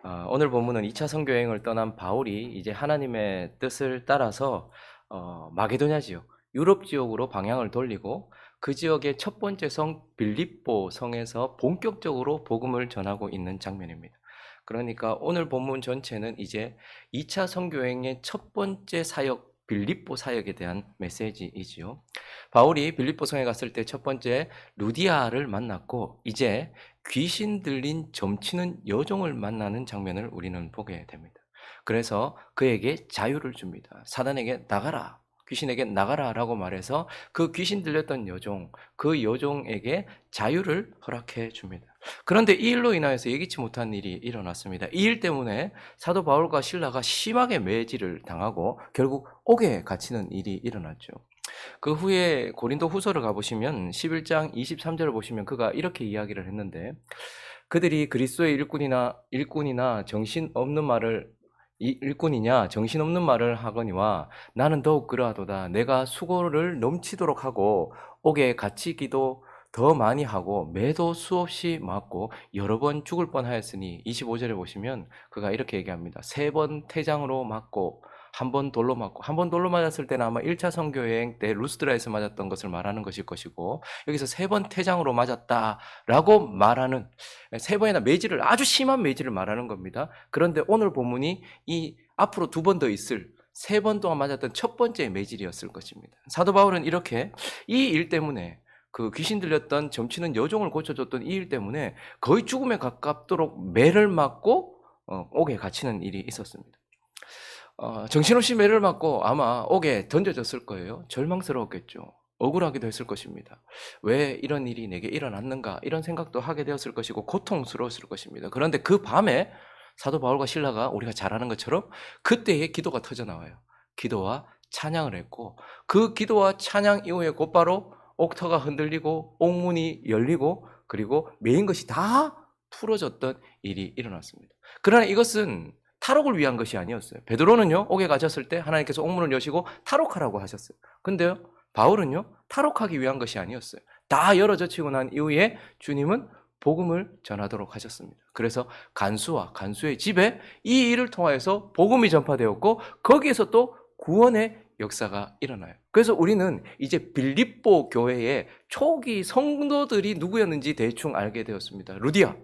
오늘 본문은 2차 선교 여행을 떠난 바울이 이제 하나님의 뜻을 따라서 마게도냐 지역, 유럽 지역으로 방향을 돌리고 그 지역의 첫 번째 성 빌립보 성에서 본격적으로 복음을 전하고 있는 장면입니다. 그러니까 오늘 본문 전체는 이제 2차 선교 여행의 첫 번째 사역 빌립보 사역에 대한 메시지이지요. 바울이 빌립보 성에 갔을 때 첫 번째 루디아를 만났고 이제 귀신 들린 점치는 여종을 만나는 장면을 우리는 보게 됩니다. 그래서 그에게 자유를 줍니다. 사단에게 나가라, 귀신에게 나가라라고 말해서 그 귀신 들렸던 여종, 그 여종에게 자유를 허락해 줍니다. 그런데 이 일로 인하여서 예기치 못한 일이 일어났습니다. 이 일 때문에 사도 바울과 실라가 심하게 매질을 당하고 결국 옥에 갇히는 일이 일어났죠. 그 후에 고린도 후서를 가보시면 11장 23절을 보시면 그가 이렇게 이야기를 했는데, 그들이 그리스도의 일꾼이나 정신없는 말을 일꾼이냐 정신없는 말을 하거니와 나는 더욱 그러하도다. 내가 수고를 넘치도록 하고 옥에 갇히기도 더 많이 하고 매도 수없이 맞고 여러 번 죽을 뻔하였으니 25절에 보시면 그가 이렇게 얘기합니다. 3번 태장으로 맞고 한 번 돌로 맞고, 한 번 돌로 맞았을 때는 아마 1차 선교 여행 때 루스드라에서 맞았던 것을 말하는 것일 것이고, 여기서 3번 태장으로 맞았다라고 말하는, 3번이나 매질을, 아주 심한 매질을 말하는 겁니다. 그런데 오늘 본문이 이 앞으로 2번 더 있을 3번 동안 맞았던 첫 번째 매질이었을 것입니다. 사도 바울은 이렇게 이 일 때문에, 그 귀신 들렸던 점치는 여종을 고쳐줬던 이 일 때문에 거의 죽음에 가깝도록 매를 맞고 옥에 갇히는 일이 있었습니다. 정신없이 매를 맞고 아마 옥에 던져졌을 거예요. 절망스러웠겠죠. 억울하기도 했을 것입니다. 왜 이런 일이 내게 일어났는가, 이런 생각도 하게 되었을 것이고 고통스러웠을 것입니다. 그런데 그 밤에 사도 바울과 실라가 우리가 잘 아는 것처럼 그때에 기도가 터져 나와요. 기도와 찬양을 했고, 그 기도와 찬양 이후에 곧바로 옥터가 흔들리고 옥문이 열리고 그리고 메인 것이 다 풀어졌던 일이 일어났습니다. 그러나 이것은 탈옥을 위한 것이 아니었어요. 베드로는요, 옥에 갇혔을 때 하나님께서 옥문을 여시고 탈옥하라고 하셨어요. 근데요, 바울은요, 탈옥하기 위한 것이 아니었어요. 다 열어젖히고 난 이후에 주님은 복음을 전하도록 하셨습니다. 그래서 간수의 집에 이 일을 통하여서 복음이 전파되었고 거기에서 또 구원의 역사가 일어나요. 그래서 우리는 이제 빌립보 교회의 초기 성도들이 누구였는지 대충 알게 되었습니다. 루디아,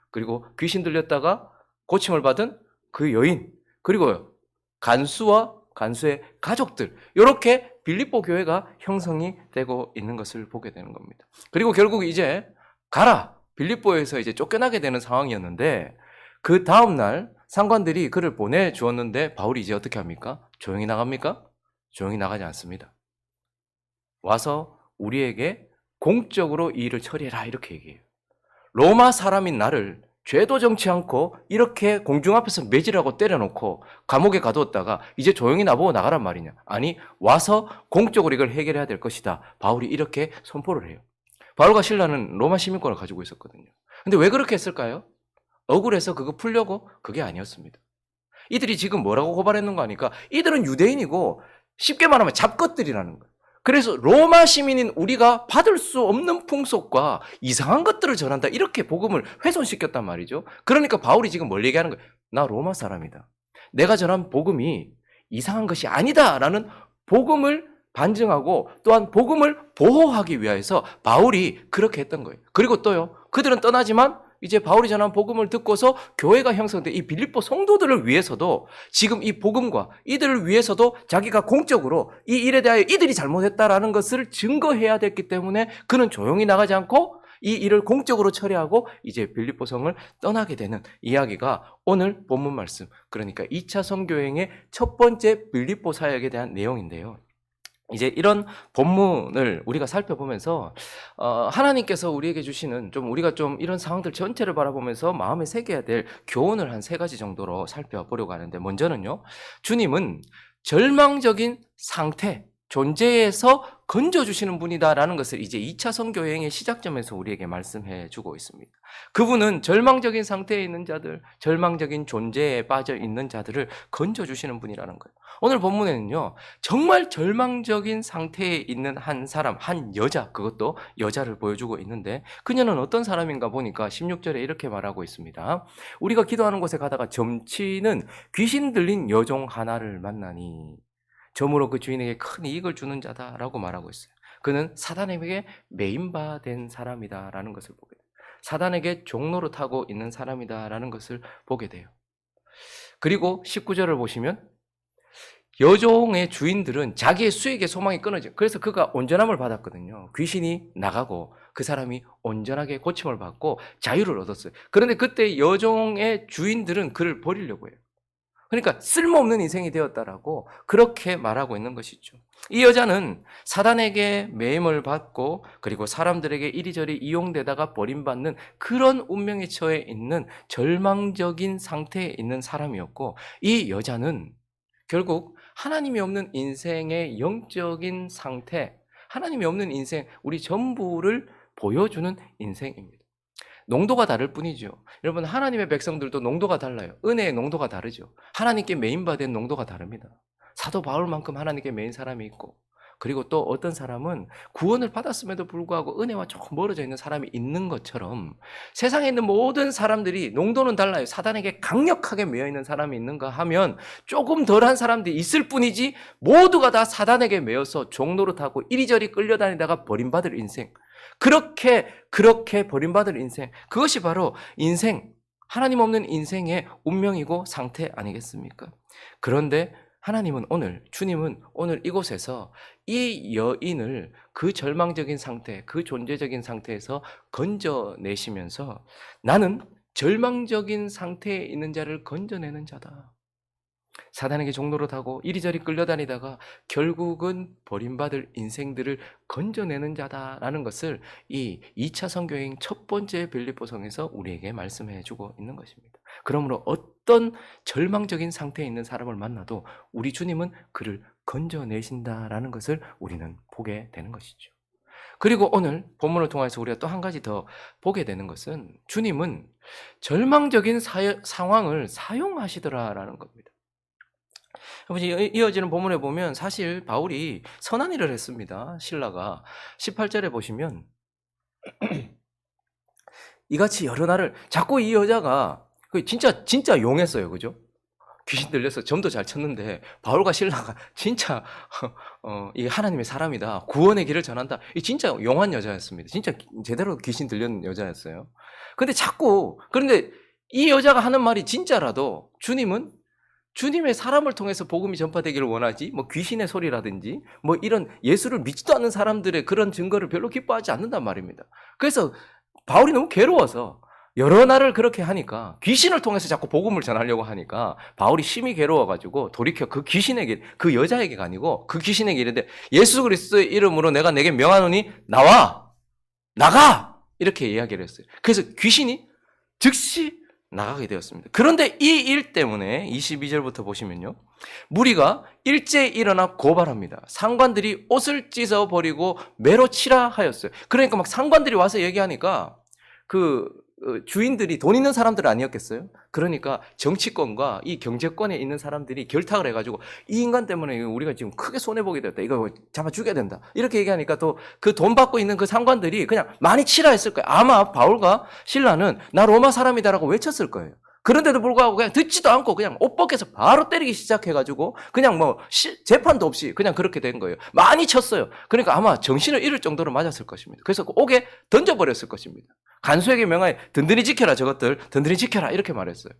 그리고 귀신 들렸다가 고침을 받은 그 여인, 그리고 간수와 간수의 가족들, 이렇게 빌립보 교회가 형성이 되고 있는 것을 보게 되는 겁니다. 그리고 결국 이제 가라, 빌립보에서 이제 쫓겨나게 되는 상황이었는데, 그 다음날 상관들이 그를 보내주었는데 바울이 이제 어떻게 합니까? 조용히 나갑니까? 조용히 나가지 않습니다. 와서 우리에게 공적으로 이 일을 처리해라, 이렇게 얘기해요. 로마 사람인 나를 죄도 정치 않고 이렇게 공중 앞에서 매질하고 때려놓고 감옥에 가두었다가 이제 조용히 나보고 나가란 말이냐? 아니, 와서 공적으로 이걸 해결해야 될 것이다. 바울이 이렇게 선포를 해요. 바울과 실라는 로마 시민권을 가지고 있었거든요. 근데 왜 그렇게 했을까요? 억울해서 그거 풀려고? 그게 아니었습니다. 이들이 지금 뭐라고 고발했는 거 아니까? 이들은 유대인이고 쉽게 말하면 잡것들이라는 거예요. 그래서 로마 시민인 우리가 받을 수 없는 풍속과 이상한 것들을 전한다, 이렇게 복음을 훼손시켰단 말이죠. 그러니까 바울이 지금 뭘 얘기하는 거예요? 나 로마 사람이다. 내가 전한 복음이 이상한 것이 아니다라는 복음을 반증하고 또한 복음을 보호하기 위해서 바울이 그렇게 했던 거예요. 그리고 또요, 그들은 떠나지만 이제 바울이 전한 복음을 듣고서 교회가 형성된 이 빌립보 성도들을 위해서도 지금 이 복음과 이들을 위해서도 자기가 공적으로 이 일에 대하여 이들이 잘못했다라는 것을 증거해야 됐기 때문에 그는 조용히 나가지 않고 이 일을 공적으로 처리하고 이제 빌립보 성을 떠나게 되는 이야기가 오늘 본문 말씀, 그러니까 2차 선교여행의 첫 번째 빌립보 사역에 대한 내용인데요. 이제 이런 본문을 우리가 살펴보면서 하나님께서 우리에게 주시는, 좀 우리가 좀 이런 상황들 전체를 바라보면서 마음에 새겨야 될 교훈을 한 3가지 정도로 살펴보려고 하는데, 먼저는요, 주님은 절망적인 상태, 존재에서 건져주시는 분이다라는 것을 이제 2차 선교여행의 시작점에서 우리에게 말씀해 주고 있습니다. 그분은 절망적인 상태에 있는 자들, 절망적인 존재에 빠져 있는 자들을 건져주시는 분이라는 거예요. 오늘 본문에는요, 정말 절망적인 상태에 있는 한 사람, 한 여자, 그것도 여자를 보여주고 있는데, 그녀는 어떤 사람인가 보니까 16절에 이렇게 말하고 있습니다. 우리가 기도하는 곳에 가다가 점치는 귀신 들린 여종 하나를 만나니 점으로 그 주인에게 큰 이익을 주는 자다라고 말하고 있어요. 그는 사단에게 매인바된 사람이다라는 것을 보게 돼요. 사단에게 종노릇하고 있는 사람이다라는 것을 보게 돼요. 그리고 19절을 보시면 여종의 주인들은 자기의 수익의 소망이 끊어져요. 그래서 그가 온전함을 받았거든요. 귀신이 나가고 그 사람이 온전하게 고침을 받고 자유를 얻었어요. 그런데 그때 여종의 주인들은 그를 버리려고 해요. 그러니까 쓸모없는 인생이 되었다라고 그렇게 말하고 있는 것이죠. 이 여자는 사단에게 매임을 받고 그리고 사람들에게 이리저리 이용되다가 버림받는 그런 운명에 처해 있는 절망적인 상태에 있는 사람이었고, 이 여자는 결국 하나님이 없는 인생의 영적인 상태, 하나님이 없는 인생, 우리 전부를 보여주는 인생입니다. 농도가 다를 뿐이죠. 여러분, 하나님의 백성들도 농도가 달라요. 은혜의 농도가 다르죠. 하나님께 메인받은 농도가 다릅니다. 사도 바울만큼 하나님께 메인 사람이 있고, 그리고 또 어떤 사람은 구원을 받았음에도 불구하고 은혜와 조금 멀어져 있는 사람이 있는 것처럼 세상에 있는 모든 사람들이 농도는 달라요. 사단에게 강력하게 매여 있는 사람이 있는가 하면 조금 덜한 사람들이 있을 뿐이지, 모두가 다 사단에게 매여서 종노릇하고 이리저리 끌려다니다가 버림받을 인생, 그렇게 버림받을 인생, 그것이 바로 인생, 하나님 없는 인생의 운명이고 상태 아니겠습니까? 그런데 하나님은 오늘, 주님은 오늘 이곳에서 이 여인을 그 절망적인 상태, 그 존재적인 상태에서 건져내시면서 나는 절망적인 상태에 있는 자를 건져내는 자다. 사단에게 종노릇하고 이리저리 끌려다니다가 결국은 버림받을 인생들을 건져내는 자다라는 것을 이 2차 선교여행 첫 번째 빌립보성에서 우리에게 말씀해 주고 있는 것입니다. 그러므로 어떤 절망적인 상태에 있는 사람을 만나도 우리 주님은 그를 건져내신다라는 것을 우리는 보게 되는 것이죠. 그리고 오늘 본문을 통해서 우리가 또 한 가지 더 보게 되는 것은 주님은 절망적인 상황을 사용하시더라라는 겁니다. 이어지는 본문에 보면 사실 바울이 선한 일을 했습니다. 신라가 18절에 보시면 이같이 여러 날을, 자꾸 이 여자가 진짜 용했어요. 그죠? 귀신 들려서 점도 잘 쳤는데 바울과 신라가 진짜 이 하나님의 사람이다, 구원의 길을 전한다, 이 진짜 용한 여자였습니다. 진짜 제대로 귀신 들렸는 여자였어요. 그런데 이 여자가 하는 말이 진짜라도 주님은 주님의 사람을 통해서 복음이 전파되기를 원하지, 뭐 귀신의 소리라든지 뭐 이런 예수를 믿지도 않는 사람들의 그런 증거를 별로 기뻐하지 않는단 말입니다. 그래서 바울이 너무 괴로워서 여러 날을 그렇게 하니까, 귀신을 통해서 자꾸 복음을 전하려고 하니까 바울이 심히 괴로워가지고 돌이켜 그 귀신에게, 그 여자에게가 아니고 그 귀신에게 이르되 예수 그리스도의 이름으로 내가 내게 명하노니 나가! 이렇게 이야기를 했어요. 그래서 귀신이 즉시 나가게 되었습니다. 그런데 이 일 때문에 22절부터 보시면요, 무리가 일제히 일어나 고발합니다. 상관들이 옷을 찢어버리고 매로 치라 하였어요. 그러니까 막 상관들이 와서 얘기하니까 그 주인들이 돈 있는 사람들 아니었겠어요? 그러니까 정치권과 이 경제권에 있는 사람들이 결탁을 해가지고 이 인간 때문에 우리가 지금 크게 손해보게 됐다, 이거 잡아 죽여야 된다, 이렇게 얘기하니까 또 그 돈 받고 있는 그 상관들이 그냥 많이 치라 했을 거예요. 아마 바울과 신라는 나 로마 사람이다라고 외쳤을 거예요. 그런데도 불구하고 그냥 듣지도 않고 그냥 옷 벗겨서 바로 때리기 시작해가지고 그냥 뭐 재판도 없이 그냥 그렇게 된 거예요. 많이 쳤어요. 그러니까 아마 정신을 잃을 정도로 맞았을 것입니다. 그래서 그 옥에 던져버렸을 것입니다. 간수에게 명하여 든든히 지켜라, 저것들 든든히 지켜라, 이렇게 말했어요.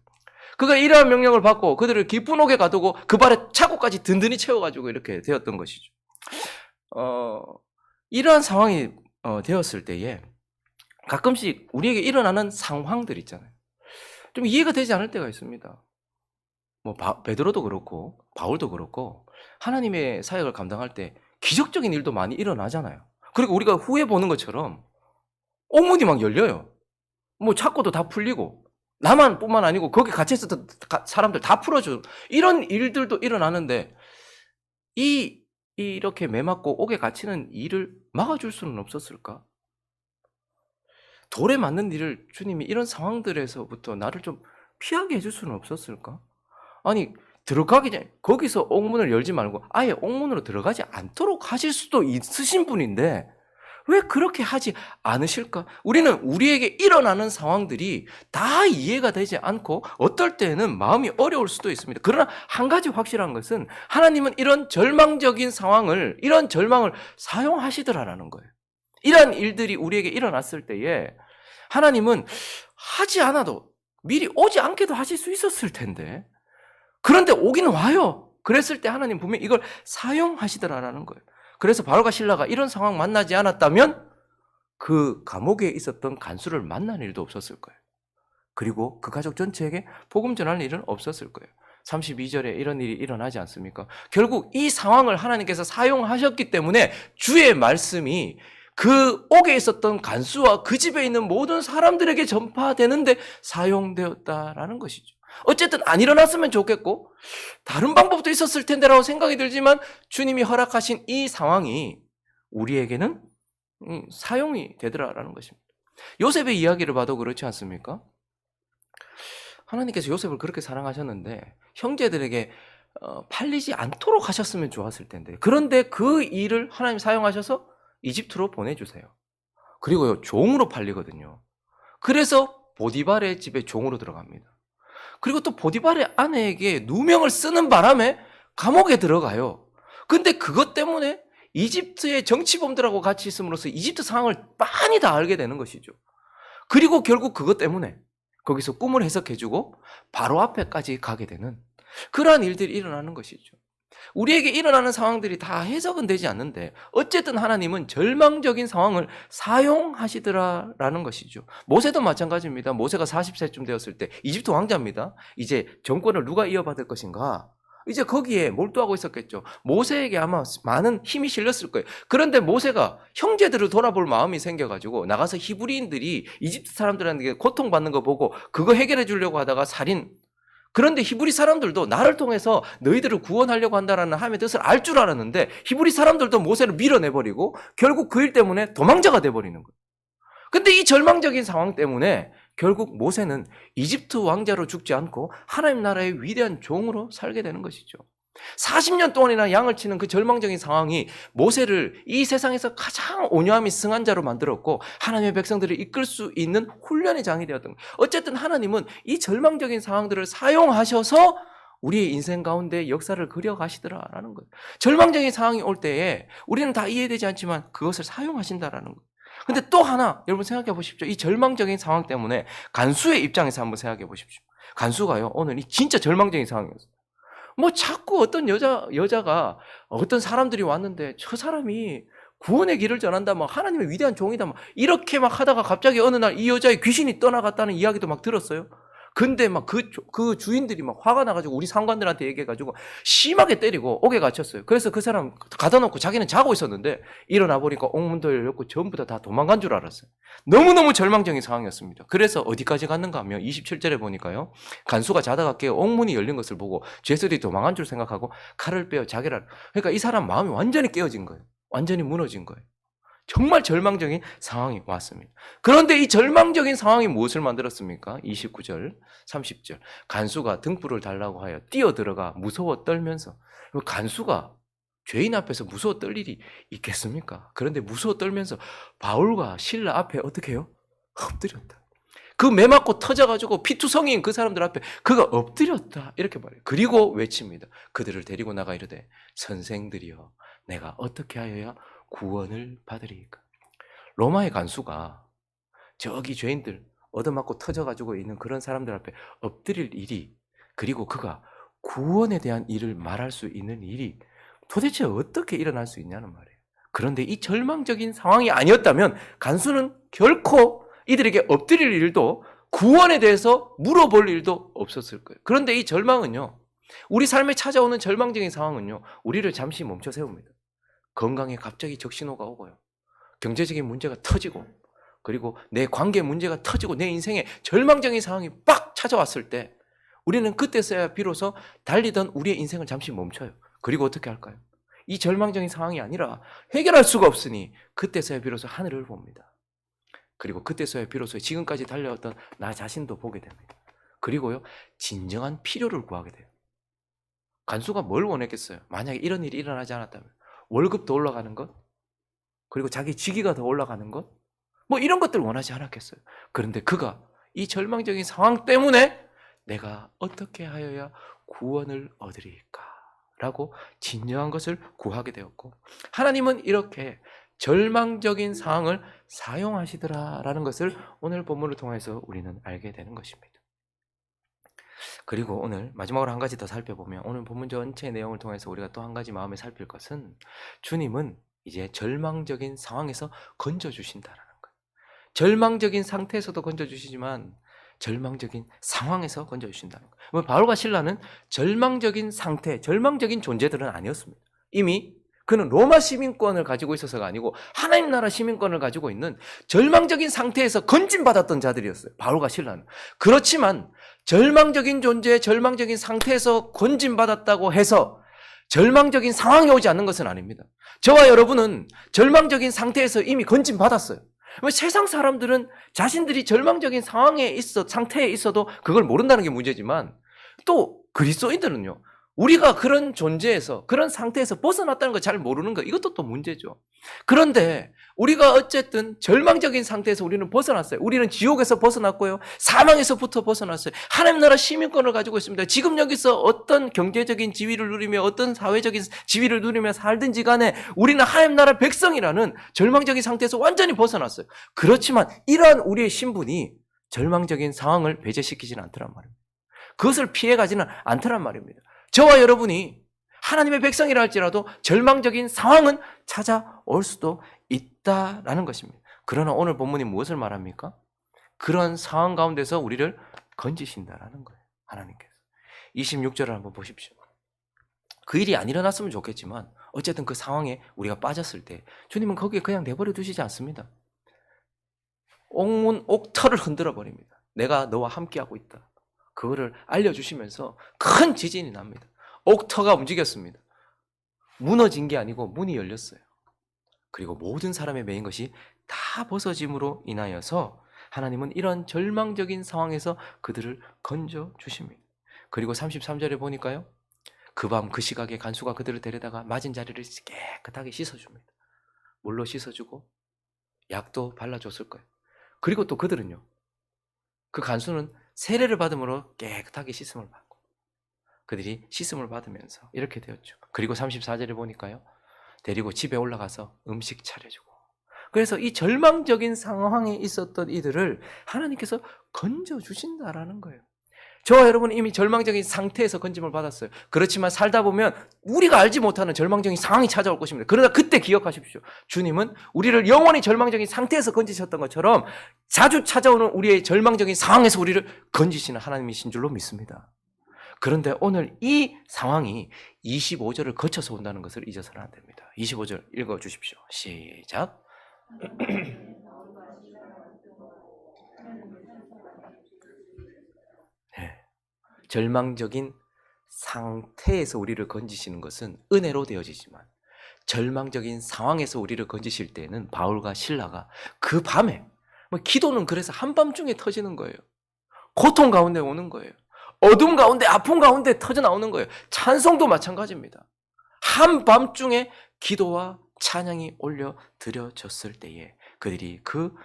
그가 이러한 명령을 받고 그들을 깊은 옥에 가두고 그 발에 차고까지 든든히 채워가지고 이렇게 되었던 것이죠. 이러한 상황이 되었을 때에 가끔씩 우리에게 일어나는 상황들 있잖아요. 좀 이해가 되지 않을 때가 있습니다. 뭐 베드로도 그렇고 바울도 그렇고 하나님의 사역을 감당할 때 기적적인 일도 많이 일어나잖아요. 그리고 우리가 후에 보는 것처럼 옥문이 막 열려요. 뭐 찾고도 다 풀리고, 나만 뿐만 아니고 거기 같이 있었던 사람들 다 풀어줘. 이런 일들도 일어나는데 이 이렇게 매맞고 옥에 갇히는 일을 막아줄 수는 없었을까? 돌에 맞는 일을 주님이 이런 상황들에서부터 나를 좀 피하게 해줄 수는 없었을까? 아니, 들어가기 전에 거기서 옥문을 열지 말고 아예 옥문으로 들어가지 않도록 하실 수도 있으신 분인데 왜 그렇게 하지 않으실까? 우리는 우리에게 일어나는 상황들이 다 이해가 되지 않고 어떨 때는 마음이 어려울 수도 있습니다. 그러나 한 가지 확실한 것은 하나님은 이런 절망적인 상황을, 이런 절망을 사용하시더라라는 거예요. 이러한 일들이 우리에게 일어났을 때에 하나님은 하지 않아도 미리 오지 않게도 하실 수 있었을 텐데 그런데 오기는 와요. 그랬을 때 하나님 분명히 이걸 사용하시더라라는 거예요. 그래서 바울과 실라가 이런 상황 만나지 않았다면 그 감옥에 있었던 간수를 만날 일도 없었을 거예요. 그리고 그 가족 전체에게 복음 전할 일은 없었을 거예요. 32절에 이런 일이 일어나지 않습니까? 결국 이 상황을 하나님께서 사용하셨기 때문에 주의 말씀이 그 옥에 있었던 간수와 그 집에 있는 모든 사람들에게 전파되는데 사용되었다라는 것이죠. 어쨌든 안 일어났으면 좋겠고 다른 방법도 있었을 텐데라고 생각이 들지만 주님이 허락하신 이 상황이 우리에게는 사용이 되더라라는 것입니다. 요셉의 이야기를 봐도 그렇지 않습니까? 하나님께서 요셉을 그렇게 사랑하셨는데 형제들에게 팔리지 않도록 하셨으면 좋았을 텐데 그런데 그 일을 하나님 사용하셔서 이집트로 보내주세요. 그리고요 종으로 팔리거든요. 그래서 보디발의 집에 종으로 들어갑니다. 그리고 또 보디발의 아내에게 누명을 쓰는 바람에 감옥에 들어가요. 근데 그것 때문에 이집트의 정치범들하고 같이 있음으로써 이집트 상황을 많이 다 알게 되는 것이죠. 그리고 결국 그것 때문에 거기서 꿈을 해석해주고 바로 앞에까지 가게 되는 그러한 일들이 일어나는 것이죠. 우리에게 일어나는 상황들이 다 해석은 되지 않는데 어쨌든 하나님은 절망적인 상황을 사용하시더라라는 것이죠. 모세도 마찬가지입니다. 모세가 40세쯤 되었을 때 이집트 왕자입니다. 이제 정권을 누가 이어받을 것인가? 이제 거기에 몰두하고 있었겠죠. 모세에게 아마 많은 힘이 실렸을 거예요. 그런데 모세가 형제들을 돌아볼 마음이 생겨가지고 나가서 히브리인들이 이집트 사람들한테 고통받는 거 보고 그거 해결해 주려고 하다가 살인. 그런데 히브리 사람들도 나를 통해서 너희들을 구원하려고 한다는 하나님의 뜻을 알 줄 알았는데 히브리 사람들도 모세를 밀어내버리고 결국 그 일 때문에 도망자가 돼버리는 거예요. 근데 이 절망적인 상황 때문에 결국 모세는 이집트 왕자로 죽지 않고 하나님 나라의 위대한 종으로 살게 되는 것이죠. 40년 동안이나 양을 치는 그 절망적인 상황이 모세를 이 세상에서 가장 온유함이 승한 자로 만들었고 하나님의 백성들을 이끌 수 있는 훈련의 장이 되었던 거예요. 어쨌든 하나님은 이 절망적인 상황들을 사용하셔서 우리의 인생 가운데 역사를 그려가시더라라는 거예요. 절망적인 상황이 올 때에 우리는 다 이해되지 않지만 그것을 사용하신다라는 거예요. 근데 또 하나 여러분 생각해 보십시오. 이 절망적인 상황 때문에 간수의 입장에서 한번 생각해 보십시오. 간수가요 오늘 이 진짜 절망적인 상황이었어요. 뭐 자꾸 어떤 여자가 어떤 사람들이 왔는데 저 사람이 구원의 길을 전한다, 막 하나님의 위대한 종이다, 막 이렇게 막 하다가 갑자기 어느 날 이 여자의 귀신이 떠나갔다는 이야기도 막 들었어요. 근데 막 그 주인들이 막 화가 나가지고 우리 상관들한테 얘기해가지고 심하게 때리고 옥에 갇혔어요. 그래서 그 사람 가다 놓고 자기는 자고 있었는데 일어나 보니까 옥문도 열렸고 전부 다 도망간 줄 알았어요. 너무너무 절망적인 상황이었습니다. 그래서 어디까지 갔는가 하면 27절에 보니까요. 간수가 자다가 깨어 옥문이 열린 것을 보고 죄수들이 도망간 줄 생각하고 칼을 빼어 자기를. 그러니까 이 사람 마음이 완전히 깨어진 거예요. 완전히 무너진 거예요. 정말 절망적인 상황이 왔습니다. 그런데 이 절망적인 상황이 무엇을 만들었습니까? 29절, 30절. 간수가 등불을 달라고 하여 뛰어들어가 무서워 떨면서. 간수가 죄인 앞에서 무서워 떨 일이 있겠습니까? 그런데 무서워 떨면서 바울과 실라 앞에 어떻게 해요? 엎드렸다. 그 매맞고 터져가지고 피투성이인 그 사람들 앞에 그가 엎드렸다. 이렇게 말해요. 그리고 외칩니다. 그들을 데리고 나가 이르되 선생들이여 내가 어떻게 하여야 구원을 받으리까? 로마의 간수가 저기 죄인들 얻어맞고 터져가지고 있는 그런 사람들 앞에 엎드릴 일이 그리고 그가 구원에 대한 일을 말할 수 있는 일이 도대체 어떻게 일어날 수 있냐는 말이에요. 그런데 이 절망적인 상황이 아니었다면 간수는 결코 이들에게 엎드릴 일도 구원에 대해서 물어볼 일도 없었을 거예요. 그런데 이 절망은요, 우리 삶에 찾아오는 절망적인 상황은요, 우리를 잠시 멈춰 세웁니다. 건강에 갑자기 적신호가 오고요. 경제적인 문제가 터지고 그리고 내 관계 문제가 터지고 내 인생에 절망적인 상황이 빡 찾아왔을 때 우리는 그때서야 비로소 달리던 우리의 인생을 잠시 멈춰요. 그리고 어떻게 할까요? 이 절망적인 상황이 아니라 해결할 수가 없으니 그때서야 비로소 하늘을 봅니다. 그리고 그때서야 비로소 지금까지 달려왔던 나 자신도 보게 됩니다. 그리고요, 진정한 필요를 구하게 돼요. 간수가 뭘 원했겠어요? 만약에 이런 일이 일어나지 않았다면 월급도 올라가는 것, 그리고 자기 직위가 더 올라가는 것, 뭐 이런 것들 원하지 않았겠어요. 그런데 그가 이 절망적인 상황 때문에 내가 어떻게 하여야 구원을 얻으리까? 라고 진정한 것을 구하게 되었고, 하나님은 이렇게 절망적인 상황을 사용하시더라라는 것을 오늘 본문을 통해서 우리는 알게 되는 것입니다. 그리고 오늘 마지막으로 한 가지 더 살펴보면, 오늘 본문 전체의 내용을 통해서 우리가 또 한 가지 마음에 살필 것은, 주님은 이제 절망적인 상황에서 건져주신다라는 거예요. 절망적인 상태에서도 건져주시지만 절망적인 상황에서 건져주신다는 거예요. 바울과 실라는 절망적인 상태, 절망적인 존재들은 아니었습니다. 이미 그는 로마 시민권을 가지고 있어서가 아니고 하나님 나라 시민권을 가지고 있는 절망적인 상태에서 건진받았던 자들이었어요. 바울과 실라는. 그렇지만 절망적인 존재, 절망적인 상태에서 건진받았다고 해서 절망적인 상황이 오지 않는 것은 아닙니다. 저와 여러분은 절망적인 상태에서 이미 건진받았어요. 세상 사람들은 자신들이 절망적인 상태에 있어도 그걸 모른다는 게 문제지만, 또 그리스도인들은요, 우리가 그런 존재에서, 그런 상태에서 벗어났다는 걸 잘 모르는 거, 이것도 또 문제죠. 그런데 우리가 어쨌든 절망적인 상태에서 우리는 벗어났어요. 우리는 지옥에서 벗어났고요, 사망에서부터 벗어났어요. 하나님 나라 시민권을 가지고 있습니다. 지금 여기서 어떤 경제적인 지위를 누리며 어떤 사회적인 지위를 누리며 살든지 간에 우리는 하나님 나라 백성이라는 절망적인 상태에서 완전히 벗어났어요. 그렇지만 이러한 우리의 신분이 절망적인 상황을 배제시키지는 않더란 말입니다. 그것을 피해가지는 않더란 말입니다. 저와 여러분이 하나님의 백성이라 할지라도 절망적인 상황은 찾아올 수도 있다라는 것입니다. 그러나 오늘 본문이 무엇을 말합니까? 그런 상황 가운데서 우리를 건지신다라는 거예요. 하나님께서. 26절을 한번 보십시오. 그 일이 안 일어났으면 좋겠지만 어쨌든 그 상황에 우리가 빠졌을 때 주님은 거기에 그냥 내버려 두시지 않습니다. 옥터를 흔들어 버립니다. 내가 너와 함께하고 있다. 그거를 알려주시면서 큰 지진이 납니다. 옥터가 움직였습니다. 무너진 게 아니고 문이 열렸어요. 그리고 모든 사람의 메인 것이 다 벗어짐으로 인하여서 하나님은 이런 절망적인 상황에서 그들을 건져주십니다. 그리고 33절에 보니까요, 그 밤 그 시각에 간수가 그들을 데려다가 맞은 자리를 깨끗하게 씻어줍니다. 물로 씻어주고 약도 발라줬을 거예요. 그리고 또 그들은요, 그 간수는 세례를 받음으로 깨끗하게 씻음을 받고 그들이 씻음을 받으면서 이렇게 되었죠. 그리고 34절에 보니까요, 데리고 집에 올라가서 음식 차려주고, 그래서 이 절망적인 상황에 있었던 이들을 하나님께서 건져주신다라는 거예요. 저와 여러분은 이미 절망적인 상태에서 건짐을 받았어요. 그렇지만 살다 보면 우리가 알지 못하는 절망적인 상황이 찾아올 것입니다. 그러나 그때 기억하십시오. 주님은 우리를 영원히 절망적인 상태에서 건지셨던 것처럼 자주 찾아오는 우리의 절망적인 상황에서 우리를 건지시는 하나님이신 줄로 믿습니다. 그런데 오늘 이 상황이 25절을 거쳐서 온다는 것을 잊어서는 안 됩니다. 25절 읽어주십시오. 시작. 네. 절망적인 상태에서 우리를 건지시는 것은 은혜로 되어지지만 절망적인 상황에서 우리를 건지실 때에는 바울과 실라가 그 밤에, 기도는 그래서 한밤중에 터지는 거예요. 고통 가운데 오는 거예요. 어둠 가운데, 아픔 가운데 터져 나오는 거예요. 찬송도 마찬가지입니다. 한밤중에 기도와 찬양이 올려 드려졌을 때에 그들이 그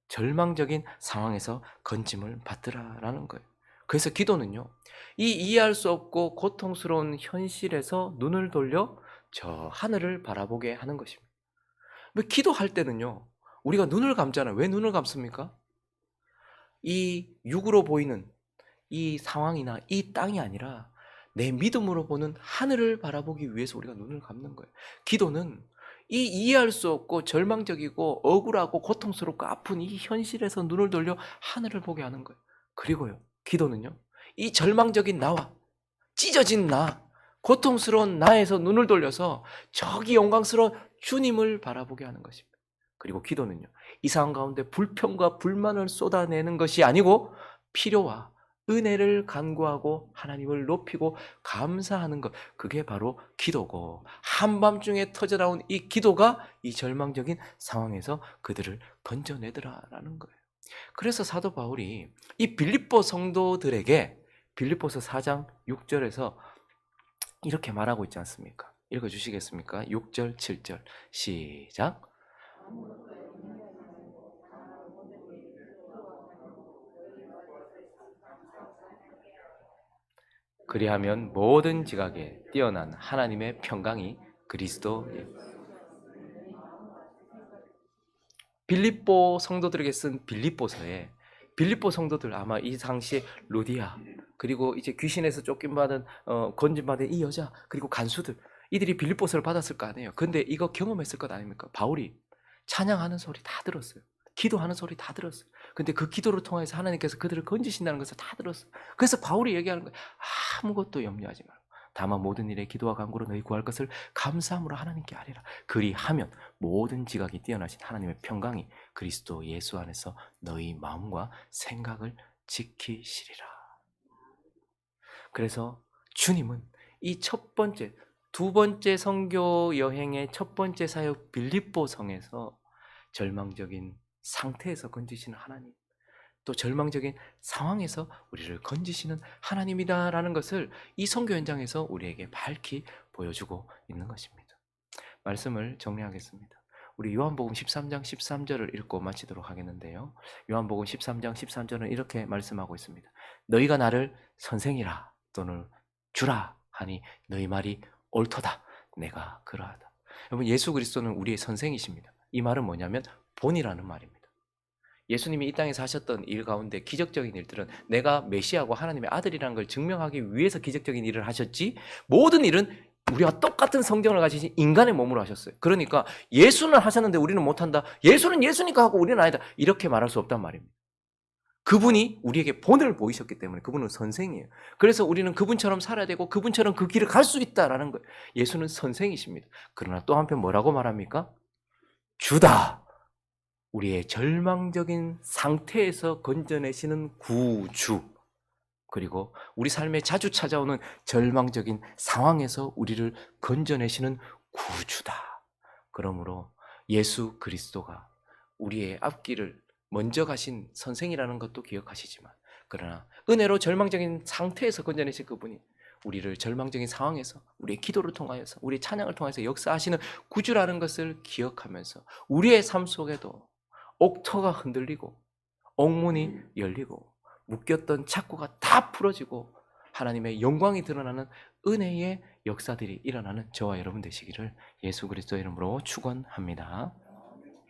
절망적인 상황에서 건짐을 받더라라는 거예요. 그래서 기도는요, 이 이해할 수 없고 고통스러운 현실에서 눈을 돌려 저 하늘을 바라보게 하는 것입니다. 기도할 때는요, 우리가 눈을 감잖아요. 왜 눈을 감습니까? 이 육으로 보이는 이 상황이나 이 땅이 아니라 내 믿음으로 보는 하늘을 바라보기 위해서 우리가 눈을 감는 거예요. 기도는 이 이해할 수 없고 절망적이고 억울하고 고통스럽고 아픈 이 현실에서 눈을 돌려 하늘을 보게 하는 거예요. 그리고요, 기도는요, 이 절망적인 나와 찢어진 나, 고통스러운 나에서 눈을 돌려서 저기 영광스러운 주님을 바라보게 하는 것입니다. 그리고 기도는요, 이 상황 가운데 불평과 불만을 쏟아내는 것이 아니고 필요와 은혜를 간구하고 하나님을 높이고 감사하는 것, 그게 바로 기도고, 한밤중에 터져나온 이 기도가 이 절망적인 상황에서 그들을 건져내더라라는 거예요. 그래서 사도 바울이 이 빌립보 성도들에게 빌립보서 4장 6절에서 이렇게 말하고 있지 않습니까? 읽어주시겠습니까? 6절, 7절 시작. 그리하면 모든 지각에 뛰어난 하나님의 평강이 그리스도 빌립보 성도들에게 쓴 빌립보서에 빌립보 성도들, 아마 이 당시에 루디아, 그리고 이제 귀신에서 쫓김받은 건진받은 이 여자, 그리고 간수들, 이들이 빌립보서를 받았을 거 아니에요. 근데 이거 경험했을 것 아닙니까? 바울이 찬양하는 소리 다 들었어요. 기도하는 소리 다 들었어요. 근데 그 기도를 통해서 하나님께서 그들을 건지신다는 것을 다 들었어요. 그래서 바울이 얘기하는 거예요. 아무것도 염려하지 말고 다만 모든 일에 기도와 간구로 너희 구할 것을 감사함으로 하나님께 아뢰라. 그리하면 모든 지각이 뛰어나신 하나님의 평강이 그리스도 예수 안에서 너희 마음과 생각을 지키시리라. 그래서 주님은 이 첫 번째, 두 번째 선교 여행의 첫 번째 사역 빌립보 성에서 절망적인 상태에서 건지시는 하나님, 또 절망적인 상황에서 우리를 건지시는 하나님이다라는 것을 이 선교 현장에서 우리에게 밝히 보여주고 있는 것입니다. 말씀을 정리하겠습니다. 우리 요한복음 13장 13절을 읽고 마치도록 하겠는데요. 요한복음 13장 13절은 이렇게 말씀하고 있습니다. 너희가 나를 선생이라 또는 주라 하니 너희 말이 옳도다. 내가 그러하다. 여러분, 예수 그리스도는 우리의 선생이십니다. 이 말은 뭐냐면 본이라는 말입니다. 예수님이 이 땅에서 하셨던 일 가운데 기적적인 일들은 내가 메시아고 하나님의 아들이라는 걸 증명하기 위해서 기적적인 일을 하셨지, 모든 일은 우리와 똑같은 성경을 가지신 인간의 몸으로 하셨어요. 그러니까 예수는 하셨는데 우리는 못한다, 예수는 예수니까 하고 우리는 아니다, 이렇게 말할 수 없단 말입니다. 그분이 우리에게 본을 보이셨기 때문에 그분은 선생이에요. 그래서 우리는 그분처럼 살아야 되고 그분처럼 그 길을 갈 수 있다라는 거예요. 예수는 선생이십니다. 그러나 또 한편 뭐라고 말합니까? 주다. 우리의 절망적인 상태에서 건져내시는 구주, 그리고 우리 삶에 자주 찾아오는 절망적인 상황에서 우리를 건져내시는 구주다. 그러므로 예수 그리스도가 우리의 앞길을 먼저 가신 선생이라는 것도 기억하시지만, 그러나 은혜로 절망적인 상태에서 건져내신 그분이 우리를 절망적인 상황에서 우리의 기도를 통하여서 우리의 찬양을 통해서 역사하시는 구주라는 것을 기억하면서 우리의 삶 속에도 옥토가 흔들리고 옥문이 열리고 묶였던 착고가 다 풀어지고 하나님의 영광이 드러나는 은혜의 역사들이 일어나는 저와 여러분 되시기를 예수 그리스도의 이름으로 축원합니다.